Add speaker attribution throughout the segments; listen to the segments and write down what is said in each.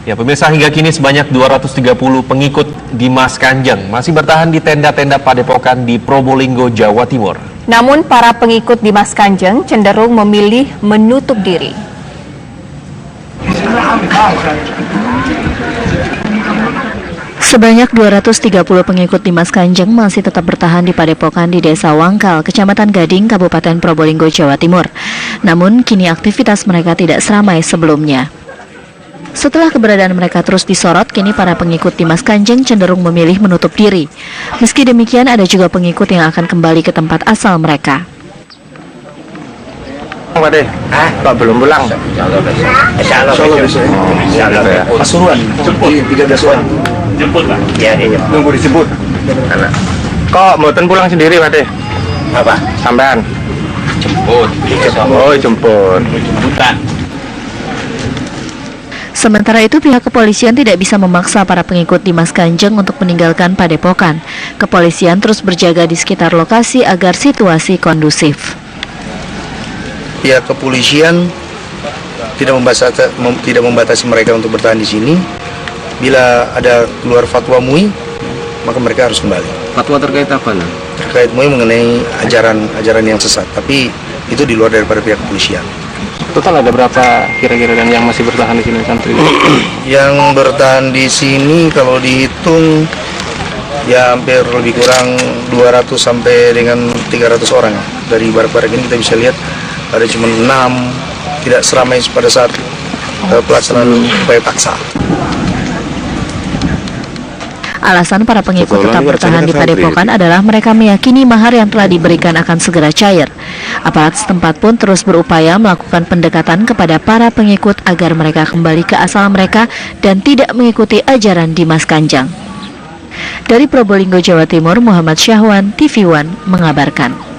Speaker 1: Ya pemirsa, hingga kini sebanyak 230 pengikut Dimas Kanjeng masih bertahan di tenda-tenda padepokan di Probolinggo, Jawa Timur.
Speaker 2: Namun para pengikut Dimas Kanjeng cenderung memilih menutup diri. Sebanyak 230 pengikut Dimas Kanjeng masih tetap bertahan di padepokan di Desa Wangkal, Kecamatan Gading, Kabupaten Probolinggo, Jawa Timur. Namun kini aktivitas mereka tidak seramai sebelumnya. Setelah keberadaan mereka terus disorot, kini para pengikut Dimas Kanjeng cenderung memilih menutup diri. Meski demikian, ada juga pengikut yang akan kembali ke tempat asal mereka.
Speaker 3: Kok belum pulang? Insya Allah besok. Insya Allah ya.
Speaker 4: Pasuruan, jemput 13-an.
Speaker 3: Jemput Pak? Iya, jemput.
Speaker 4: Nunggu dijemput.
Speaker 3: Kok mboten pulang sendiri Pak Deh? Apa? Sampean? Jemput. Oh, jemput. Jemputan.
Speaker 2: Sementara itu, pihak kepolisian tidak bisa memaksa para pengikut Dimas Kanjeng untuk meninggalkan padepokan. Kepolisian terus berjaga di sekitar lokasi agar situasi kondusif.
Speaker 4: Pihak kepolisian tidak membatasi mereka untuk bertahan di sini. Bila ada keluar fatwa MUI, maka mereka harus kembali.
Speaker 5: Fatwa terkait apa?
Speaker 4: Terkait MUI mengenai ajaran yang sesat, tapi itu di luar daripada pihak kepolisian.
Speaker 5: Total ada berapa kira-kira dan yang masih bertahan di sini santri?
Speaker 4: Yang bertahan di sini kalau dihitung ya hampir lebih kurang 200 sampai dengan 300 orang. Dari barak-barak ini kita bisa lihat ada cuma 6, tidak seramai pada saat pelaksanaan upaya paksa.
Speaker 2: Alasan para pengikut tetap bertahan di padepokan adalah mereka meyakini mahar yang telah diberikan akan segera cair. Aparat setempat pun terus berupaya melakukan pendekatan kepada para pengikut agar mereka kembali ke asal mereka dan tidak mengikuti ajaran Dimas Kanjeng. Dari Probolinggo, Jawa Timur, Muhammad Syahwan, TV One mengabarkan.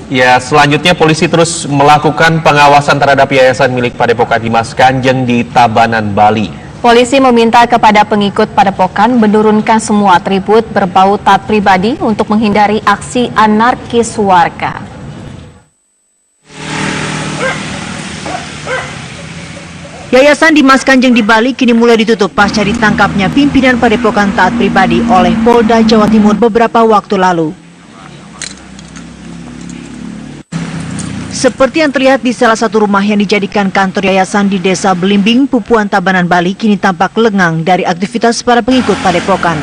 Speaker 1: Ya, selanjutnya polisi terus melakukan pengawasan terhadap yayasan milik Padepokan Dimas Kanjeng di Tabanan, Bali. Polisi meminta kepada pengikut Padepokan menurunkan semua atribut berbau taat pribadi untuk menghindari aksi anarkis warga.
Speaker 6: Yayasan Dimas Kanjeng di Bali kini mulai ditutup pasca ditangkapnya pimpinan Padepokan taat pribadi oleh Polda Jawa Timur beberapa waktu lalu. Seperti yang terlihat di salah satu rumah yang dijadikan kantor yayasan di Desa Belimbing, Pupuan, Tabanan, Bali, kini tampak lengang dari aktivitas para pengikut Padepokan.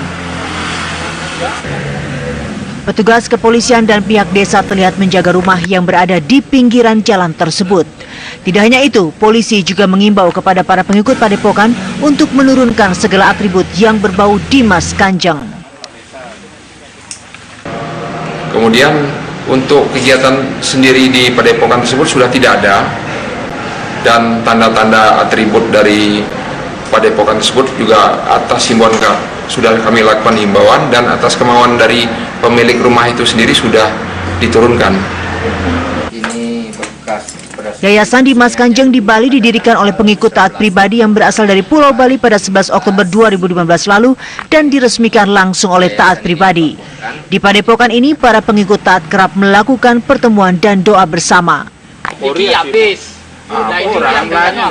Speaker 6: Petugas kepolisian dan pihak desa terlihat menjaga rumah yang berada di pinggiran jalan tersebut. Tidak hanya itu, polisi juga mengimbau kepada para pengikut Padepokan untuk menurunkan segala atribut yang berbau Dimas Kanjeng.
Speaker 7: Kemudian untuk kegiatan sendiri di padepokan tersebut sudah tidak ada, dan tanda-tanda atribut dari padepokan tersebut juga atas himbauan sudah kami lakukan himbauan, dan atas kemauan dari pemilik rumah itu sendiri sudah diturunkan.
Speaker 6: Yayasan Dimas Kanjeng di Bali didirikan oleh pengikut taat pribadi yang berasal dari Pulau Bali pada 11 Oktober 2015 lalu dan diresmikan langsung oleh taat pribadi. Di padepokan ini, para pengikut taat kerap melakukan pertemuan dan doa bersama.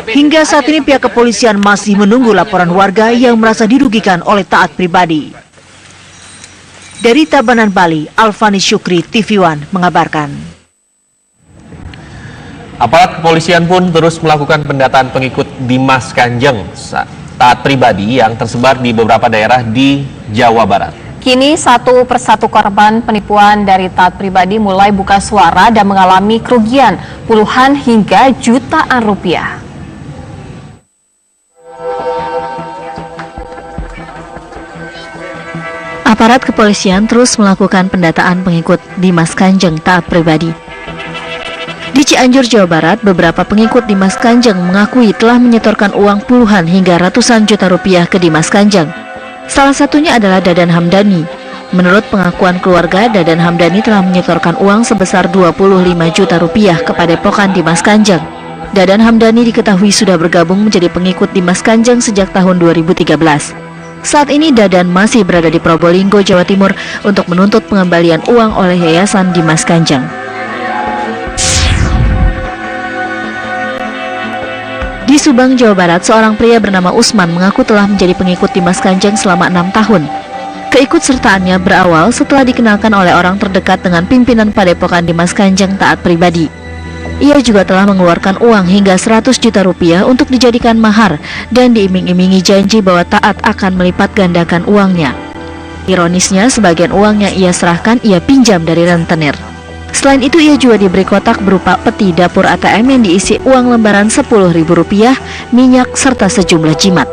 Speaker 6: Hingga saat ini pihak kepolisian masih menunggu laporan warga yang merasa dirugikan oleh taat pribadi. Dari Tabanan, Bali, Alfani Syukri, TV One mengabarkan.
Speaker 1: Aparat kepolisian pun terus melakukan pendataan pengikut Dimas Kanjeng taat pribadi yang tersebar di beberapa daerah di Jawa Barat.
Speaker 2: Kini satu persatu korban penipuan dari taat pribadi mulai buka suara dan mengalami kerugian puluhan hingga jutaan rupiah. Aparat kepolisian terus melakukan pendataan pengikut Dimas Kanjeng taat pribadi. Di Cianjur, Jawa Barat, beberapa pengikut Dimas Kanjeng mengakui telah menyetorkan uang puluhan hingga ratusan juta rupiah ke Dimas Kanjeng. Salah satunya adalah Dadan Hamdani. Menurut pengakuan keluarga, Dadan Hamdani telah menyetorkan uang sebesar 25 juta rupiah ke Padepokan Dimas Kanjeng. Dadan Hamdani diketahui sudah bergabung menjadi pengikut Dimas Kanjeng sejak tahun 2013. Saat ini Dadan masih berada di Probolinggo, Jawa Timur untuk menuntut pengembalian uang oleh Yayasan Dimas Kanjeng. Subang, Jawa Barat, seorang pria bernama Usman mengaku telah menjadi pengikut Dimas Kanjeng selama 6 tahun. Keikutsertaannya berawal setelah dikenalkan oleh orang terdekat dengan pimpinan Padepokan Dimas Kanjeng Taat Pribadi. Ia juga telah mengeluarkan uang hingga 100 juta rupiah untuk dijadikan mahar dan diiming-imingi janji bahwa Taat akan melipat gandakan uangnya. Ironisnya, sebagian uang yang ia serahkan ia pinjam dari rentenir. Selain itu, ia juga diberi kotak berupa peti dapur ATM yang diisi uang lembaran Rp10.000, minyak, serta sejumlah jimat.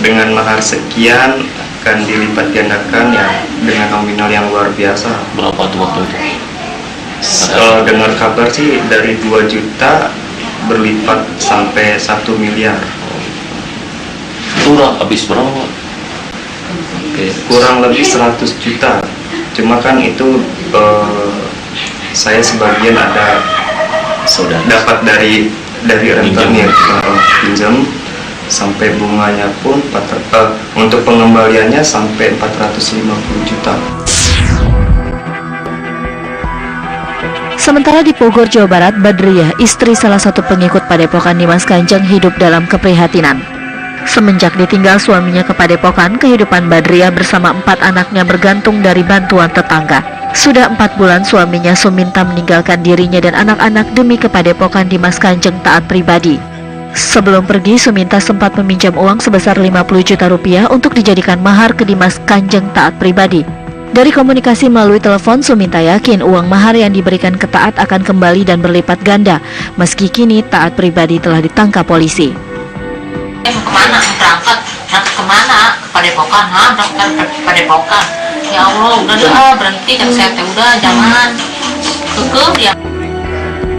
Speaker 4: Dengan mahar sekian akan dilipat gandakan ya dengan nominal yang luar biasa.
Speaker 8: Berapa tuh waktu itu?
Speaker 4: Dengar kabar sih dari 2 juta berlipat sampai 1 miliar.
Speaker 8: Kurang habis berapa?
Speaker 4: Kurang lebih 100 juta. Cuma kan itu saya sebagian ada dapat dari rentenir pinjam, sampai bunganya pun untuk pengembaliannya sampai 450 juta.
Speaker 2: Sementara di Bogor, Jawa Barat, Badriah, istri salah satu pengikut Padepokan Dimas Kanjeng, hidup dalam keprihatinan. Semenjak ditinggal suaminya ke Padepokan, kehidupan Badriah bersama 4 anaknya bergantung dari bantuan tetangga. Sudah 4 bulan suaminya Suminta meninggalkan dirinya dan anak-anak demi ke Padepokan Dimas Kanjeng Taat Pribadi. Sebelum pergi, Suminta sempat meminjam uang sebesar 50 juta rupiah untuk dijadikan mahar ke Dimas Kanjeng Taat Pribadi. Dari komunikasi melalui telepon, Suminta yakin uang mahar yang diberikan ke Taat akan kembali dan berlipat ganda, meski kini Taat Pribadi telah ditangkap polisi.
Speaker 9: Kemana? Berangkat kemana? Ke Padepokan, berangkat ke Padepokan. Ya Allah, udah berhenti, kan saya udah jangan kekeh dia.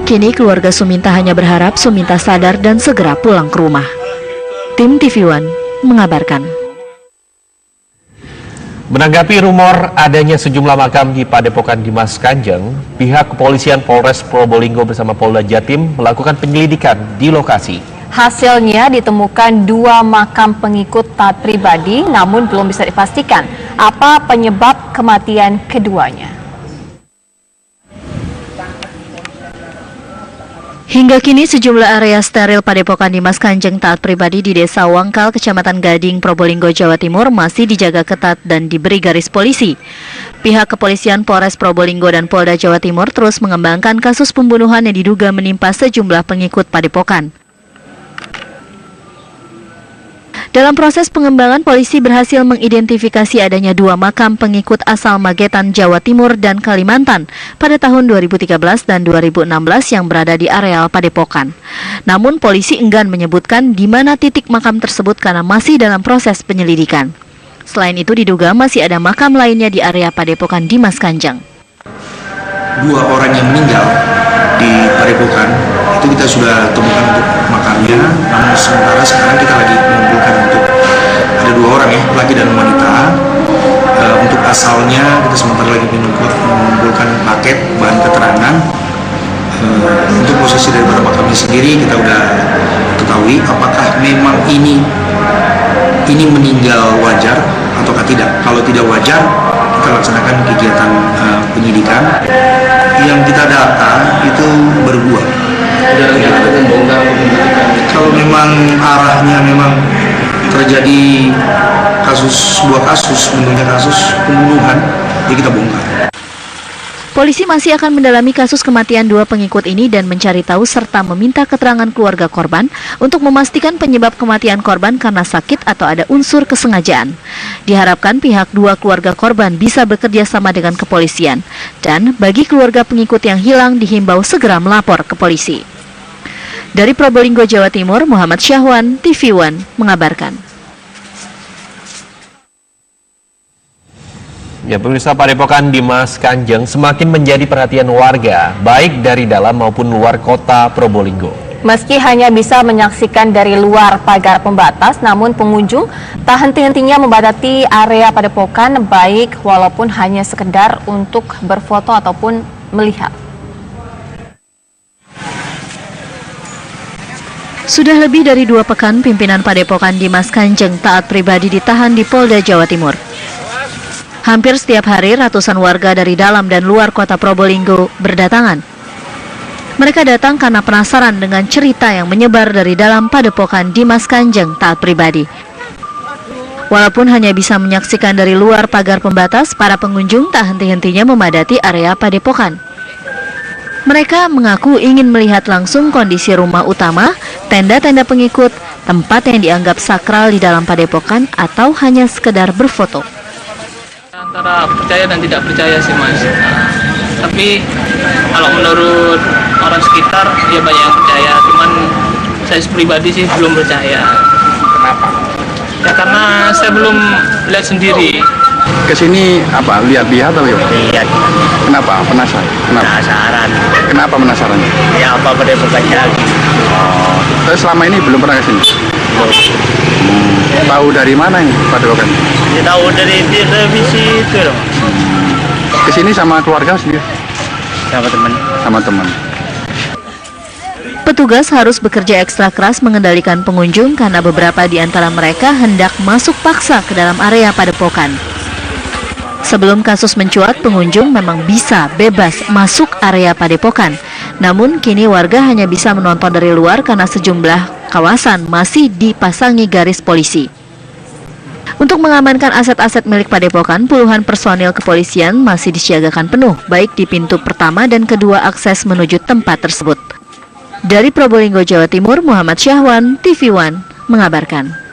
Speaker 2: Kini keluarga Suminta hanya berharap Suminta sadar dan segera pulang ke rumah. Tim TV One mengabarkan.
Speaker 1: Menanggapi rumor adanya sejumlah makam di Padepokan Dimas Kanjeng, pihak kepolisian Polres Probolinggo bersama Polda Jatim melakukan penyelidikan di lokasi.
Speaker 10: Hasilnya ditemukan 2 makam pengikut Taat Pribadi, namun belum bisa dipastikan apa penyebab kematian keduanya.
Speaker 2: Hingga kini sejumlah area steril Padepokan Dimas Kanjeng Taat Pribadi di Desa Wangkal, Kecamatan Gading, Probolinggo, Jawa Timur masih dijaga ketat dan diberi garis polisi. Pihak kepolisian Polres Probolinggo dan Polda Jawa Timur terus mengembangkan kasus pembunuhan yang diduga menimpa sejumlah pengikut Padepokan. Dalam proses pengembangan, polisi berhasil mengidentifikasi adanya 2 makam pengikut asal Magetan, Jawa Timur dan Kalimantan pada tahun 2013 dan 2016 yang berada di areal Padepokan. Namun polisi enggan menyebutkan di mana titik makam tersebut karena masih dalam proses penyelidikan. Selain itu diduga masih ada makam lainnya di area Padepokan Dimas Kanjeng.
Speaker 4: 2 orang yang meninggal di Padepokan itu kita sudah temukan untuk makamnya, namun sementara sekarang kita lagi mengumpulkan untuk ada 2 orang ya, laki dan wanita. Untuk asalnya kita sementara lagi mengumpulkan paket bahan keterangan. Untuk posisi daripada makamnya sendiri kita udah ketahui apakah memang ini meninggal wajar ataukah tidak. Kalau tidak wajar, kita laksanakan kegiatan penyidikan. Yang kita data itu berdua. Kalau memang arahnya memang terjadi sebuah kasus pembunuhan, ya kita bongkar.
Speaker 2: Polisi masih akan mendalami kasus kematian 2 pengikut ini dan mencari tahu serta meminta keterangan keluarga korban untuk memastikan penyebab kematian korban karena sakit atau ada unsur kesengajaan. Diharapkan pihak 2 keluarga korban bisa bekerja sama dengan kepolisian dan bagi keluarga pengikut yang hilang dihimbau segera melapor ke polisi. Dari Probolinggo, Jawa Timur, Muhammad Syahwan, TV One mengabarkan.
Speaker 1: Ya, pemirsa, Padepokan Dimas Kanjeng semakin menjadi perhatian warga, baik dari dalam maupun luar kota Probolinggo.
Speaker 10: Meski hanya bisa menyaksikan dari luar pagar pembatas, namun pengunjung tak henti-hentinya membadati area Padepokan, baik walaupun hanya sekedar untuk berfoto ataupun melihat.
Speaker 2: Sudah lebih dari 2 pekan pimpinan Padepokan Dimas Kanjeng Taat Pribadi ditahan di Polda Jawa Timur. Hampir setiap hari ratusan warga dari dalam dan luar kota Probolinggo berdatangan. Mereka datang karena penasaran dengan cerita yang menyebar dari dalam Padepokan Dimas Kanjeng Taat Pribadi. Walaupun hanya bisa menyaksikan dari luar pagar pembatas, para pengunjung tak henti-hentinya memadati area Padepokan. Mereka mengaku ingin melihat langsung kondisi rumah utama, tenda-tenda pengikut, tempat yang dianggap sakral di dalam Padepokan, atau hanya sekedar berfoto.
Speaker 5: Antara percaya dan tidak percaya sih Mas. Tapi kalau menurut orang sekitar ya banyak yang percaya, cuman saya pribadi sih belum percaya.
Speaker 3: Kenapa?
Speaker 5: Ya karena saya belum lihat sendiri.
Speaker 3: Kesini apa? Lihat-lihat atau ya?
Speaker 8: Lihat.
Speaker 3: Kenapa? Penasaran?
Speaker 8: Penasaran.
Speaker 3: Kenapa penasaran?
Speaker 8: Ya apa Padepokannya?
Speaker 3: Oh, terus selama ini belum pernah kesini? Tahu dari mana ini Padepokan?
Speaker 8: Ya tahu dari televisi itu loh.
Speaker 3: Kesini sama keluarga sendiri?
Speaker 8: Sama teman.
Speaker 3: Sama teman.
Speaker 2: Petugas harus bekerja ekstra keras mengendalikan pengunjung karena beberapa di antara mereka hendak masuk paksa ke dalam area Padepokan. Sebelum kasus mencuat, pengunjung memang bisa bebas masuk area Padepokan. Namun kini warga hanya bisa menonton dari luar karena sejumlah kawasan masih dipasangi garis polisi. Untuk mengamankan aset-aset milik Padepokan, puluhan personil kepolisian masih disiagakan penuh, baik di pintu pertama dan kedua akses menuju tempat tersebut. Dari Probolinggo, Jawa Timur, Muhammad Syahwan, TV One, mengabarkan.